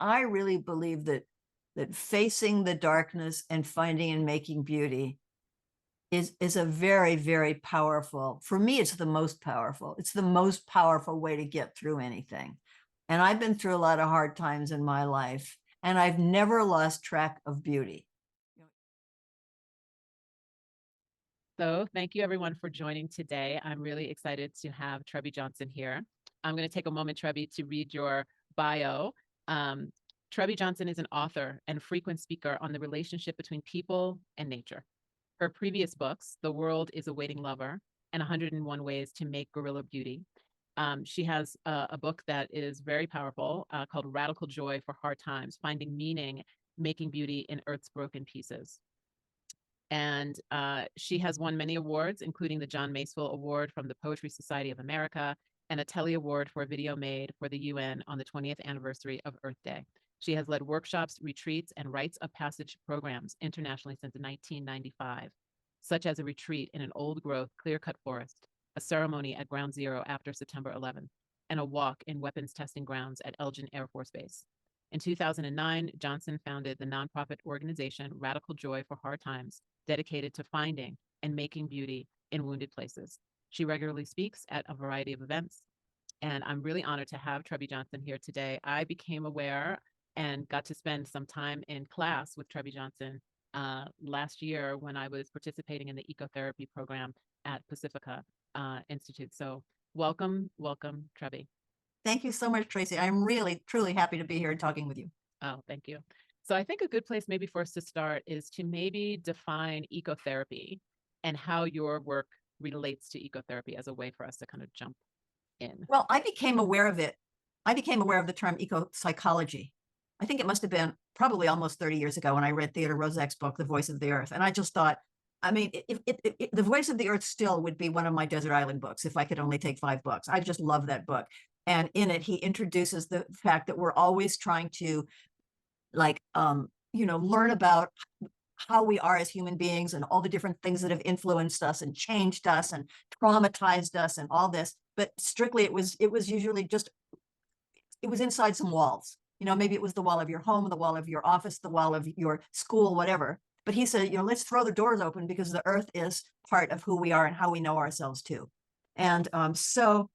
I really believe that facing the darkness and finding and making beauty is a very, very powerful, for me, it's the most powerful. It's the most powerful way to get through anything. And I've been through a lot of hard times in my life, and I've never lost track of beauty. So thank you everyone for joining today. I'm really excited to have Trebbe Johnson here. I'm going to take a moment, Trebbe, to read your bio. Um, Trebbe Johnson is an author and frequent speaker on the relationship between people and nature. Her previous books, The World is a Waiting Lover and 101 Ways to Make Gorilla Beauty. She has a book that is very powerful called Radical Joy for Hard Times, Finding Meaning, Making Beauty in Earth's Broken Pieces. And she has won many awards, including the John Maceville Award from the Poetry Society of America and a Telly Award for a video made for the UN on the 20th anniversary of Earth Day. She has led workshops, retreats, and rites of passage programs internationally since 1995, such as a retreat in an old-growth, clear-cut forest, a ceremony at Ground Zero after September 11th, and a walk in weapons testing grounds at Elgin Air Force Base. In 2009, Johnson founded the nonprofit organization Radical Joy for Hard Times, dedicated to finding and making beauty in wounded places. She regularly speaks at a variety of events, and I'm really honored to have Trebbe Johnson here today. I became aware and got to spend some time in class with Trebbe Johnson last year when I was participating in the ecotherapy program at Pacifica Institute. So welcome, Trebbe. Thank you so much, Tracee. I'm really, truly happy to be here and talking with you. Oh, thank you. So I think a good place maybe for us to start is to maybe define ecotherapy and how your work relates to ecotherapy as a way for us to kind of jump in. Well, I became aware of it. I became aware of the term ecopsychology. I think it must have been probably almost 30 years ago when I read Theodore Roszak's book, The Voice of the Earth. And I just thought, I mean, The Voice of the Earth still would be one of my desert island books if I could only take 5 books. I just love that book. And in it, he introduces the fact that we're always trying to learn about how we are as human beings and all the different things that have influenced us and changed us and traumatized us and all this. But strictly, it was usually just, it was inside some walls. Maybe it was the wall of your home, the wall of your office, the wall of your school, whatever. But he said, let's throw the doors open because the earth is part of who we are and how we know ourselves too. And so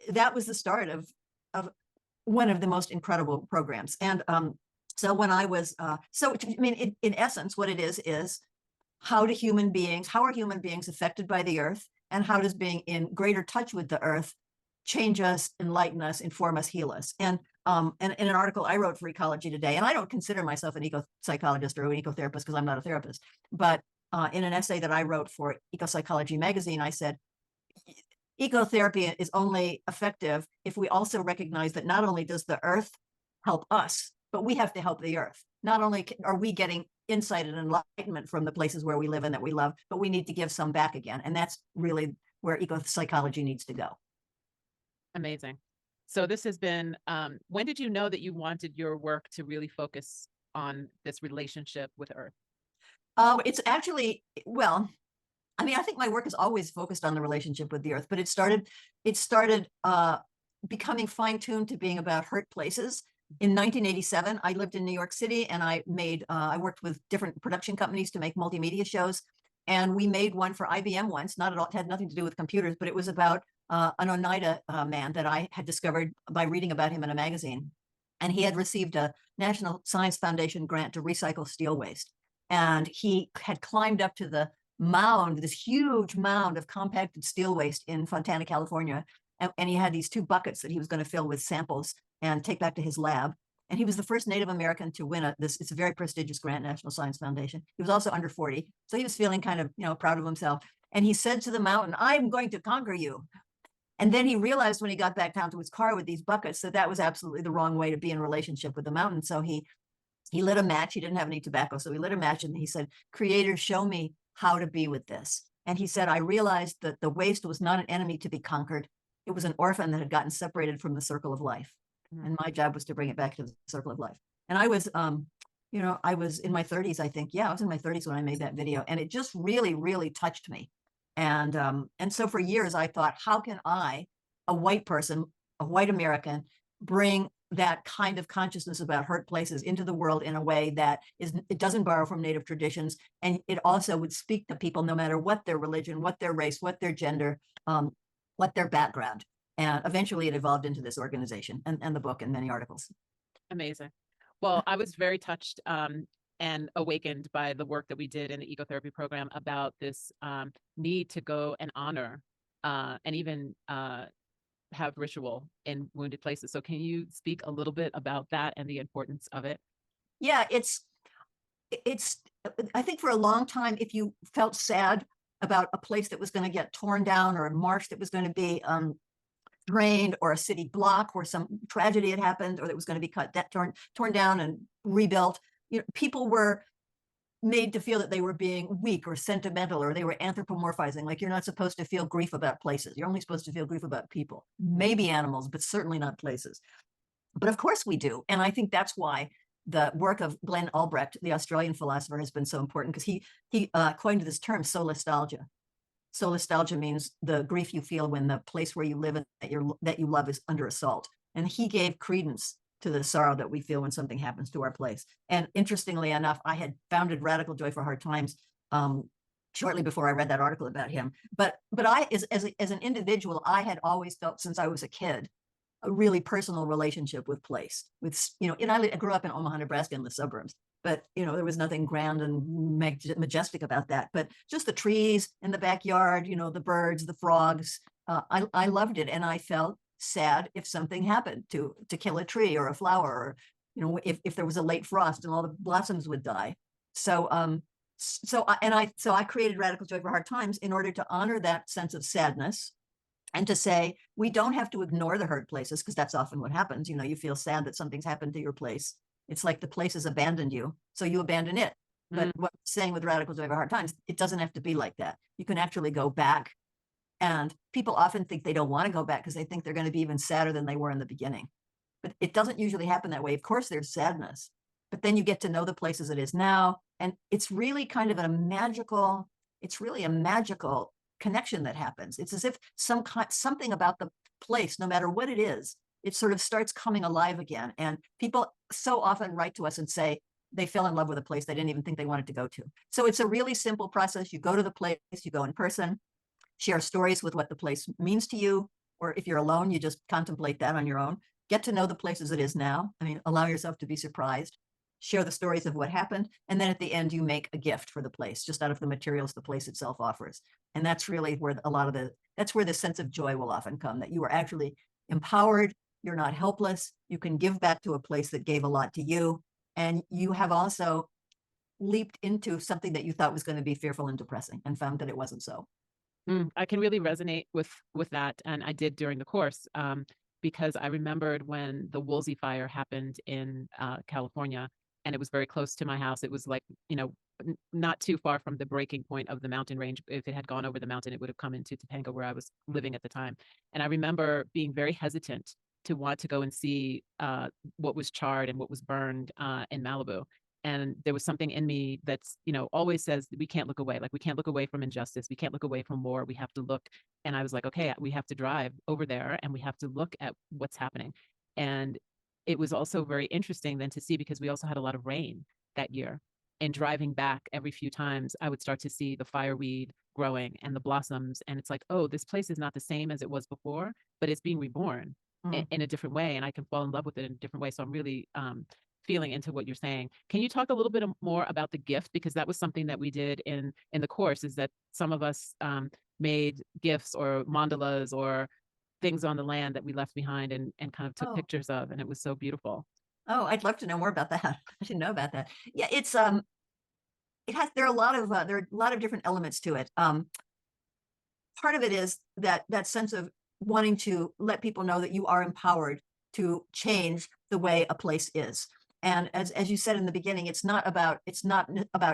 that was the start of one of the most incredible programs. And so when I was, in essence, what it is how are human beings affected by the earth, and how does being in greater touch with the earth change us, enlighten us, inform us, heal us? And in an article I wrote for Ecology Today, and I don't consider myself an eco-psychologist or an ecotherapist because I'm not a therapist, but in an essay that I wrote for Ecopsychology magazine, I said, ecotherapy is only effective if we also recognize that not only does the earth help us, but we have to help the earth. Not only are we getting insight and enlightenment from the places where we live and that we love, but we need to give some back again. And that's really where ecopsychology needs to go. Amazing. So this has been, when did you know that you wanted your work to really focus on this relationship with Earth? It's actually, well, I mean, I think my work is always focused on the relationship with the earth, but it started becoming fine-tuned to being about hurt places. In 1987, I lived in New York City, and I worked with different production companies to make multimedia shows. And we made one for IBM once, not at all, it had nothing to do with computers, but it was about an Oneida man that I had discovered by reading about him in a magazine. And he had received a National Science Foundation grant to recycle steel waste. And he had climbed up to the mound, this huge mound of compacted steel waste in Fontana, California. And he had these 2 buckets that he was going to fill with samples and take back to his lab. And he was the first Native American to win it's a very prestigious grant, National Science Foundation. He was also under 40. So he was feeling kind of, proud of himself. And he said to the mountain, "I'm going to conquer you." And then he realized when he got back down to his car with these buckets that was absolutely the wrong way to be in relationship with the mountain. So he lit a match. He didn't have any tobacco. So he lit a match and he said, "Creator, show me how to be with this." And he said, "I realized that the waste was not an enemy to be conquered. It was an orphan that had gotten separated from the circle of life. And my job was to bring it back to the circle of life." And I was, I was in my 30s, I think. Yeah, I was in my 30s when I made that video. And it just really, really touched me. And so for years, I thought, how can I, a white person, a white American, bring that kind of consciousness about hurt places into the world in a way that it doesn't borrow from native traditions, and it also would speak to people no matter what their religion, what their race, what their gender, what their background. And eventually it evolved into this organization and the book and many articles. Amazing. Well, I was very touched and awakened by the work that we did in the ecotherapy program about this need to go and honor and even have ritual in wounded places. So can you speak a little bit about that and the importance of it? Yeah, I think for a long time, if you felt sad about a place that was going to get torn down, or a marsh that was going to be drained, or a city block where some tragedy had happened, or that was going to be torn down and rebuilt, people were made to feel that they were being weak or sentimental, or they were anthropomorphizing. Like, you're not supposed to feel grief about places. You're only supposed to feel grief about people, maybe animals, but certainly not places. But of course we do. And I think that's why the work of Glenn Albrecht, the Australian philosopher, has been so important, because he coined this term, solastalgia. Solastalgia means the grief you feel when the place where you live and that you love is under assault. And he gave credence to the sorrow that we feel when something happens to our place. And interestingly enough, I had founded Radical Joy for Hard Times shortly before I read that article about him. But I, as an individual, I had always felt since I was a kid a really personal relationship with place. And I grew up in Omaha, Nebraska, in the suburbs, but there was nothing grand and majestic about that. But just the trees in the backyard, the birds, the frogs. I loved it, and I felt sad if something happened to kill a tree or a flower, or if there was a late frost and all the blossoms would die. So I created Radical Joy for Hard Times in order to honor that sense of sadness, and to say we don't have to ignore the hurt places, because that's often what happens. You feel sad that something's happened to your place. It's like the place has abandoned you, so you abandon it. But what I'm saying with Radical Joy for Hard Times, it doesn't have to be like that. You can actually go back. And people often think they don't want to go back because they think they're going to be even sadder than they were in the beginning. But it doesn't usually happen that way. Of course, there's sadness, but then you get to know the place as it is now. And it's really kind of a magical connection that happens. It's as if something about the place, no matter what it is, it sort of starts coming alive again. And people so often write to us and say they fell in love with a place they didn't even think they wanted to go to. So it's a really simple process. You go to the place, you go in person, share stories with what the place means to you, or if you're alone, you just contemplate that on your own. Get to know the place as it is now. Allow yourself to be surprised. Share the stories of what happened, and then at the end, you make a gift for the place, just out of the materials the place itself offers. And that's really where that's where the sense of joy will often come, that you are actually empowered. You're not helpless. You can give back to a place that gave a lot to you. And you have also leaped into something that you thought was going to be fearful and depressing, and found that it wasn't so. I can really resonate with that. And I did during the course, because I remembered when the Woolsey fire happened in California, and it was very close to my house. It was like, not too far from the breaking point of the mountain range. If it had gone over the mountain, it would have come into Topanga, where I was living at the time. And I remember being very hesitant to want to go and see what was charred and what was burned in Malibu. And there was something in me that's, always says we can't look away. Like, we can't look away from injustice. We can't look away from war. We have to look. And I was like, okay, we have to drive over there and we have to look at what's happening. And it was also very interesting then to see, because we also had a lot of rain that year. And driving back every few times, I would start to see the fireweed growing and the blossoms. And it's like, oh, this place is not the same as it was before, but it's being reborn in a different way. And I can fall in love with it in a different way. So I'm really feeling into what you're saying. Can you talk a little bit more about the gift? Because that was something that we did in the course, is that some of us made gifts or mandalas or things on the land that we left behind and kind of took pictures of. And it was so beautiful. Oh, I'd love to know more about that. I didn't know about that. Yeah, it's there are a lot of different elements to it. Part of it is that sense of wanting to let people know that you are empowered to change the way a place is. And as you said in the beginning, it's not about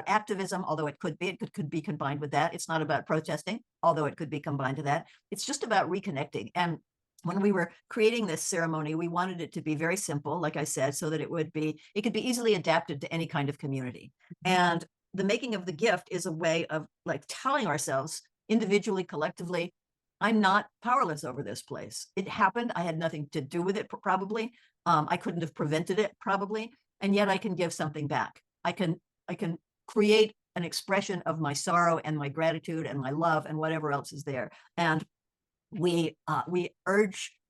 activism, although it could be. It could be combined with that. It's not about protesting, although it could be combined to that. It's just about reconnecting. And when we were creating this ceremony, we wanted it to be very simple, like I said, so that it could be easily adapted to any kind of community. And the making of the gift is a way of like telling ourselves individually, collectively, I'm not powerless over this place. It happened. I had nothing to do with it, probably, I couldn't have prevented it probably, and yet I can give something back. I can create an expression of my sorrow and my gratitude and my love and whatever else is there. And we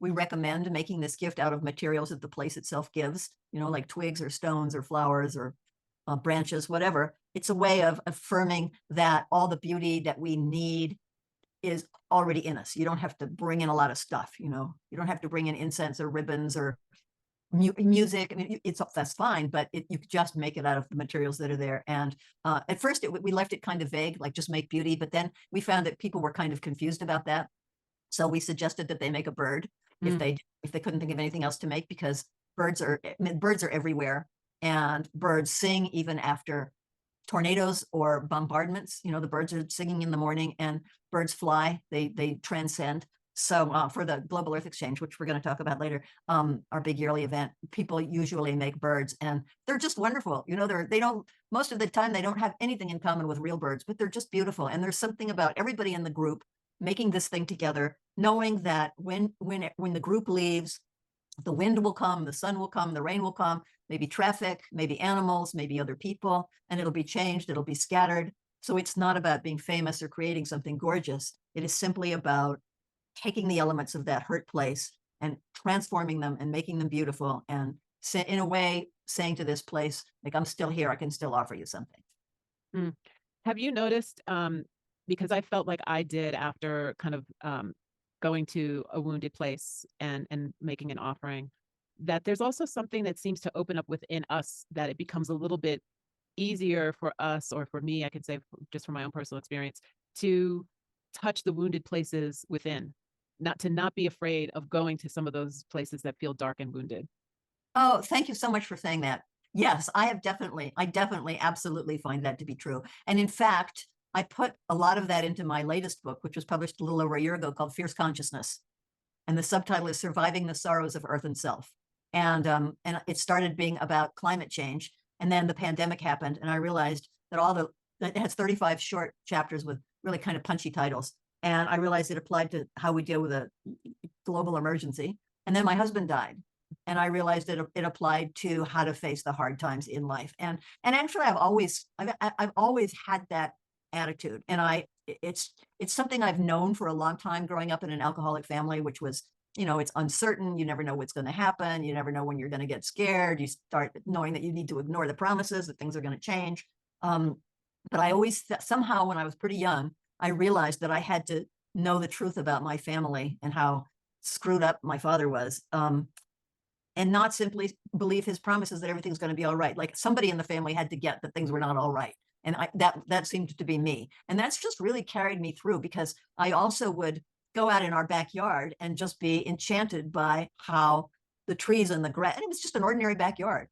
recommend making this gift out of materials that the place itself gives, like twigs or stones or flowers or branches, whatever. It's a way of affirming that all the beauty that we need is already in us. You don't have to bring in a lot of stuff, you don't have to bring in incense or ribbons or music. I mean, that's fine, but you just make it out of the materials that are there. And at first we left it kind of vague, like just make beauty, but then we found that people were kind of confused about that. So we suggested that they make a bird if they couldn't think of anything else to make, because birds are everywhere, and birds sing even after tornadoes or bombardments. The birds are singing in the morning, and birds fly. They transcend. So for the Global Earth Exchange, which we're going to talk about later, our big yearly event, people usually make birds, and they're just wonderful. Most of the time they don't have anything in common with real birds, but they're just beautiful. And there's something about everybody in the group making this thing together, knowing that when the group leaves, the wind will come, the sun will come, the rain will come, maybe traffic, maybe animals, maybe other people, and it'll be changed, it'll be scattered. So it's not about being famous or creating something gorgeous. It is simply about taking the elements of that hurt place and transforming them and making them beautiful, and in a way saying to this place, like, I'm still here, I can still offer you something. Have you noticed, because I felt like I did after kind of going to a wounded place and making an offering, that there's also something that seems to open up within us, that it becomes a little bit easier for us, or for me, I can say just from my own personal experience, to touch the wounded places within, not be afraid of going to some of those places that feel dark and wounded. Oh, thank you so much for saying that. Yes, I definitely absolutely find that to be true. And in fact, I put a lot of that into my latest book, which was published a little over a year ago, called Fierce Consciousness. And the subtitle is Surviving the Sorrows of Earth and Self. And it started being about climate change. And then the pandemic happened, and I realized that it has 35 short chapters with really kind of punchy titles. And I realized it applied to how we deal with a global emergency. And then my husband died, and I realized that it applied to how to face the hard times in life. And actually, I've always had that attitude, and it's something I've known for a long time, growing up in an alcoholic family, which was, it's uncertain. You never know what's going to happen. You never know when you're going to get scared. You start knowing that you need to ignore the promises, that things are going to change. But I always, somehow, when I was pretty young, I realized that I had to know the truth about my family and how screwed up my father was, and not simply believe his promises that everything's going to be all right. Like, somebody in the family had to get that things were not all right. And that seemed to be me. And that's just really carried me through, because I also would go out in our backyard and just be enchanted by how the trees and the grass, and it was just an ordinary backyard,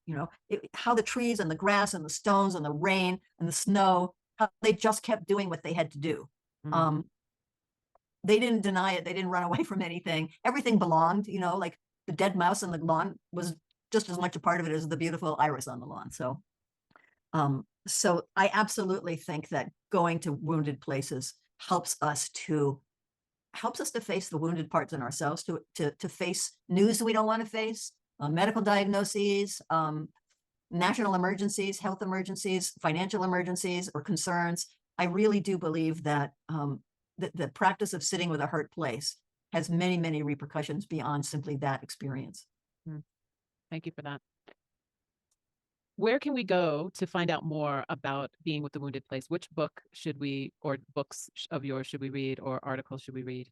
how the trees and the grass and the stones and the rain and the snow, how they just kept doing what they had to do. They didn't deny it. They didn't run away from anything. Everything belonged, like the dead mouse on the lawn was just as much a part of it as the beautiful iris on the lawn. So I absolutely think that going to wounded places helps us to face the wounded parts in ourselves, to face news we don't want to face, medical diagnoses, national emergencies, health emergencies, financial emergencies, or concerns. I really do believe that the practice of sitting with a hurt place has many, many repercussions beyond simply that experience. Thank you for that. Where can we go to find out more about being with the wounded place? Which book should we, or books of yours should we read, or articles should we read?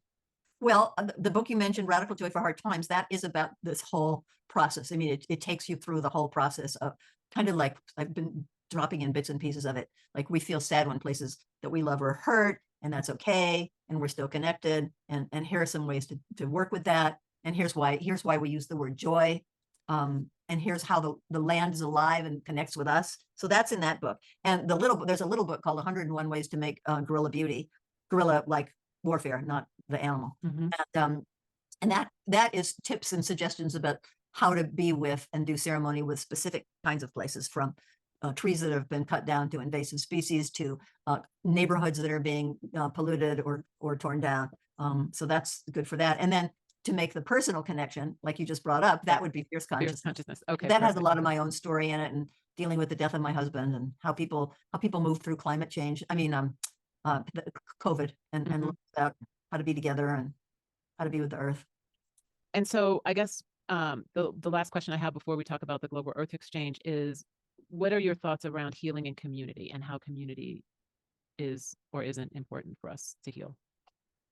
Well, the book you mentioned, Radical Joy for Hard Times, that is about this whole process. I mean, it takes you through the whole process of, kind of like, I've been dropping in bits and pieces of it. Like, we feel sad when places that we love are hurt, and that's okay, and we're still connected. And here are some ways to work with that. And here's why we use the word joy. And here's how the land is alive and connects with us. So that's in that book. And there's a little book called 101 Ways to Make Guerrilla Beauty. Guerrilla, like warfare, not the animal. And that is tips and suggestions about how to be with and do ceremony with specific kinds of places, from trees that have been cut down to invasive species, to neighborhoods that are being polluted or torn down. So that's good for that. And then to make the personal connection, like you just brought up, that would be fierce Fierce consciousness. consciousness. Okay, That has a perfect. lot of my own story in it, and dealing with the death of my husband and how people move through climate change. I mean, COVID and Mhm. about how to be together and how to be with the earth. And so I guess the last question I have before we talk about the Global Earth Exchange is, what are your thoughts around healing in community and how community is or isn't important for us to heal?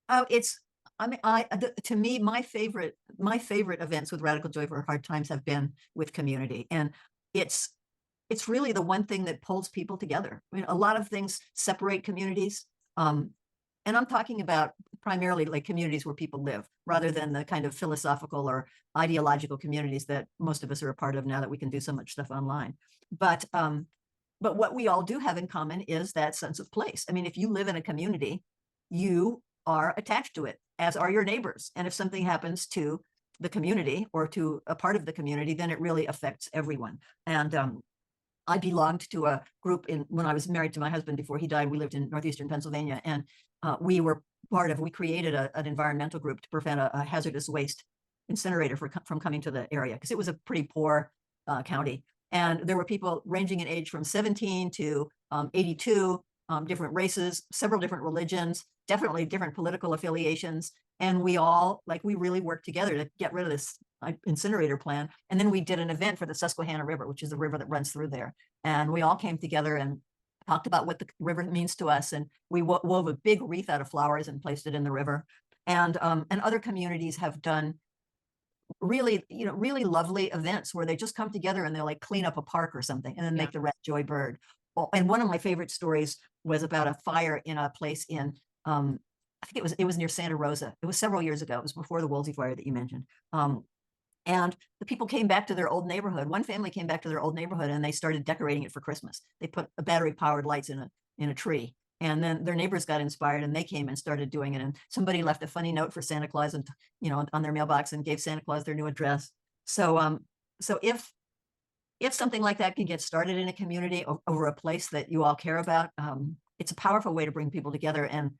Oh, I mean, to me, my favorite events with Radical Joy for Hard Times have been with community, and it's really the one thing that pulls people together. I mean, a lot of things separate communities, and I'm talking about primarily like communities where people live, rather than the kind of philosophical or ideological communities that most of us are a part of now that we can do so much stuff online. But what we all do have in common is that sense of place. I mean, if you live in a community, you are attached to it, as are your neighbors. And if something happens to the community or to a part of the community, then it really affects everyone. And I belonged to a group when I was married to my husband before he died. We lived in northeastern Pennsylvania, and we created an environmental group to prevent a hazardous waste incinerator from coming to the area, because it was a pretty poor county. And there were people ranging in age from 17 to 82, different races, several different religions, definitely different political affiliations. And we really worked together to get rid of this incinerator plan. And then we did an event for the Susquehanna River, which is the river that runs through there. And we all came together and talked about what the river means to us. And we wove a big wreath out of flowers and placed it in the river. And other communities have done really, really lovely events where they just come together and they'll like clean up a park or something and then make the red joy bird. Oh, and one of my favorite stories was about a fire in a place in, I think it was near Santa Rosa. It was several years ago. It was before the Woolsey fire that you mentioned. And the people came back to their old neighborhood. One family came back to their old neighborhood and they started decorating it for Christmas. They put battery powered lights in a tree. And then their neighbors got inspired and they came and started doing it. And somebody left a funny note for Santa Claus and, on their mailbox and gave Santa Claus their new address. So if something like that can get started in a community over a place that you all care about, it's a powerful way to bring people together and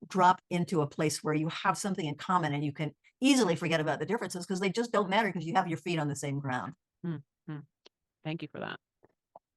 drop into a place where you have something in common and you can easily forget about the differences because they just don't matter because you have your feet on the same ground. Mm-hmm. Thank you for that.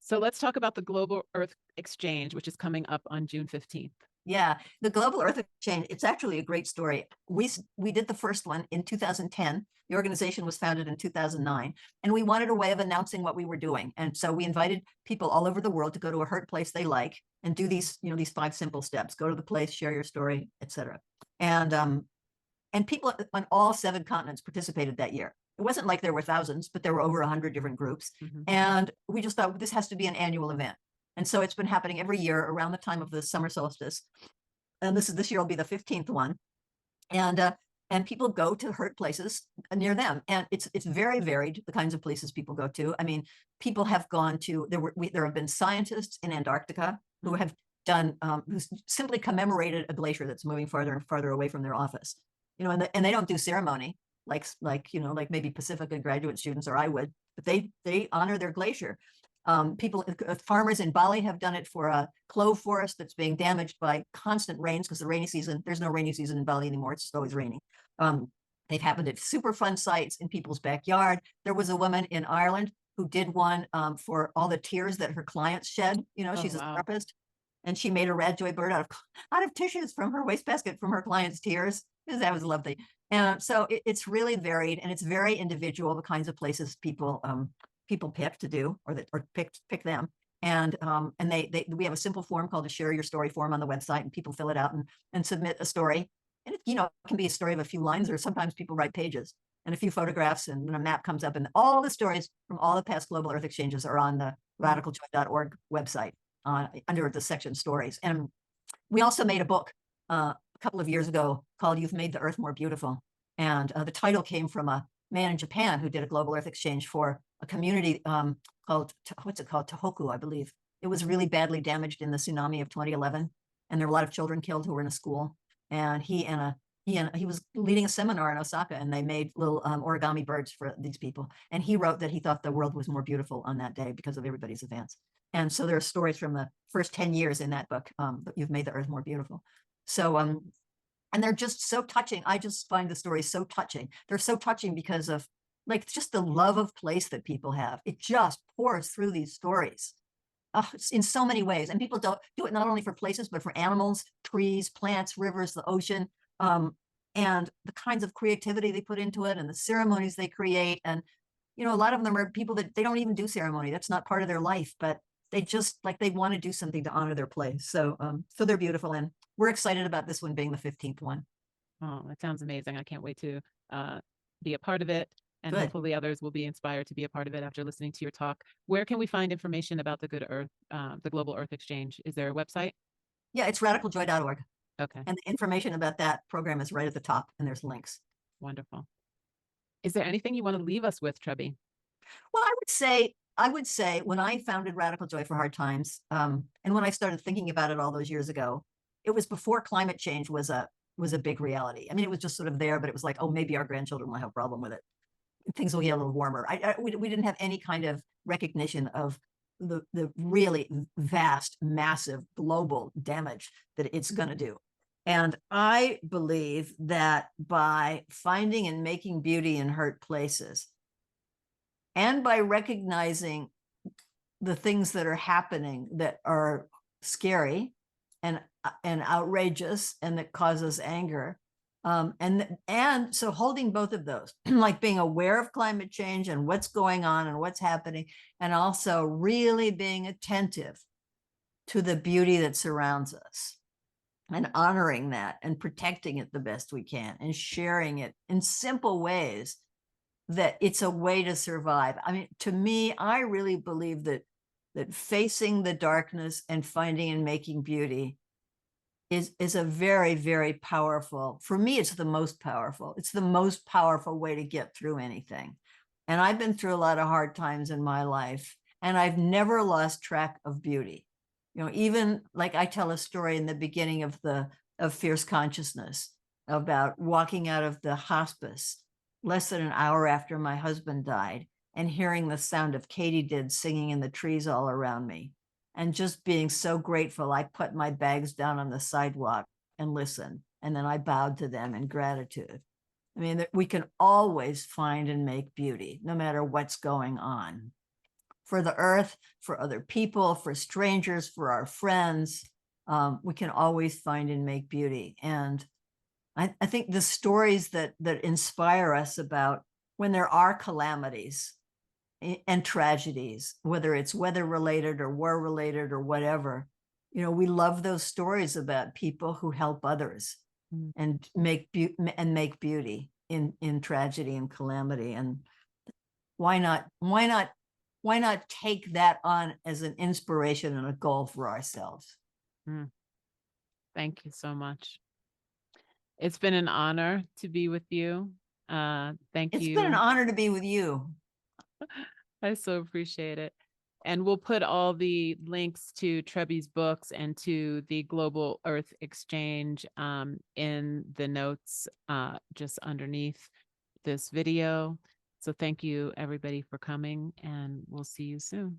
So let's talk about the Global Earth Exchange, which is coming up on June 15th. Yeah, the Global Earth Exchange, it's actually a great story. We did the first one in 2010. The organization was founded in 2009, and we wanted a way of announcing what we were doing. And so we invited people all over the world to go to a hurt place they like and do these 5 simple steps: go to the place, share your story, etc. And people on all 7 continents participated that year. It wasn't like there were thousands, but there were over 100 different groups. Mm-hmm. And we just thought this has to be an annual event. And so it's been happening every year around the time of the summer solstice. And this year will be the 15th one. And people go to hurt places near them. And it's very varied, the kinds of places people go to. I mean, people have gone to, there have been scientists in Antarctica who have done, who simply commemorated a glacier that's moving farther and farther away from their office. And they don't do ceremony like maybe Pacifica graduate students or I would, but they honor their glacier. Farmers in Bali have done it for a clove forest that's being damaged by constant rains because there's no rainy season in Bali anymore. It's just always raining. They've happened at super fun sites in people's backyard. There was a woman in Ireland who did one for all the tears that her clients shed. She's a therapist, and she made a red joy bird out of tissues from her wastebasket from her clients' tears. That was lovely. And so it's really varied and it's very individual, the kinds of places people pick to do or pick them. And we have a simple form called a share your story form on the website, and people fill it out and submit a story. And it can be a story of a few lines, or sometimes people write pages and a few photographs, and then a map comes up, and all the stories from all the past Global Earth Exchanges are on the radicaljoy.org website under the section stories. And we also made a book a couple of years ago called You've Made the Earth More Beautiful. And the title came from a man in Japan who did a Global Earth Exchange for a community called Tohoku, I believe. It was really badly damaged in the tsunami of 2011, and there were a lot of children killed who were in a school. And he was leading a seminar in Osaka, and they made little origami birds for these people. And he wrote that he thought the world was more beautiful on that day because of everybody's events. And so there are stories from the first 10 years in that book that You've Made the Earth More Beautiful. So And they're just so touching. I just find the stories so touching. They're so touching because of like just the love of place that people have. It just pours through these stories in so many ways. And people don't do it not only for places, but for animals, trees, plants, rivers, the ocean, and the kinds of creativity they put into it and the ceremonies they create. And, you know, a lot of them are people that they don't even do ceremony. That's not part of their life, but they just like they want to do something to honor their place. So, so they're beautiful. And we're excited about this one being the 15th one. Oh, that sounds amazing. I can't wait to be a part of it. And Good. hopefully others will be inspired to be a part of it after listening to your talk. Where can we find information about the Good Earth, the Global Earth Exchange? Is there a website? Yeah, it's radicaljoy.org. Okay, And the information about that program is right at the top, and there's links. wonderful. Is there anything you want to leave us with, Trebbe? Well, I would say when I founded Radical Joy for Hard Times, and when I started thinking about it all those years ago, it was before climate change was a big reality. I mean, it was just sort of there, but it was like, oh, maybe our grandchildren will have a problem with it. Things will get a little warmer. We didn't have any kind of recognition of the really vast, massive global damage that it's going to do. And I believe that by finding and making beauty in hurt places, and by recognizing the things that are happening that are scary and outrageous and that causes anger, and so holding both of those, like being aware of climate change and what's going on and what's happening, and also really being attentive to the beauty that surrounds us and honoring that and protecting it the best we can and sharing it in simple ways, that it's a way to survive. I mean, to me, I really believe that facing the darkness and finding and making beauty is a very, very powerful, for me, it's the most powerful. It's the most powerful way to get through anything. And I've been through a lot of hard times in my life, and I've never lost track of beauty. You know, even like I tell a story in the beginning of Fierce Consciousness about walking out of the hospice less than an hour after my husband died and hearing the sound of katydids singing in the trees all around me, and just being so grateful. I put my bags down on the sidewalk and listened, and then I bowed to them in gratitude. I mean, we can always find and make beauty, no matter what's going on. For the earth, for other people, for strangers, for our friends, we can always find and make beauty. And I think the stories that inspire us about when there are calamities and tragedies, whether it's weather related or war related or whatever, you know, we love those stories about people who help others and make beauty in tragedy and calamity. And why not take that on as an inspiration and a goal for ourselves? Thank you so much. It's been an honor to be with you. Thank you. It's been an honor to be with you. I so appreciate it. And we'll put all the links to Trebbe's books and to the Global Earth Exchange in the notes just underneath this video. So thank you, everybody, for coming, and we'll see you soon.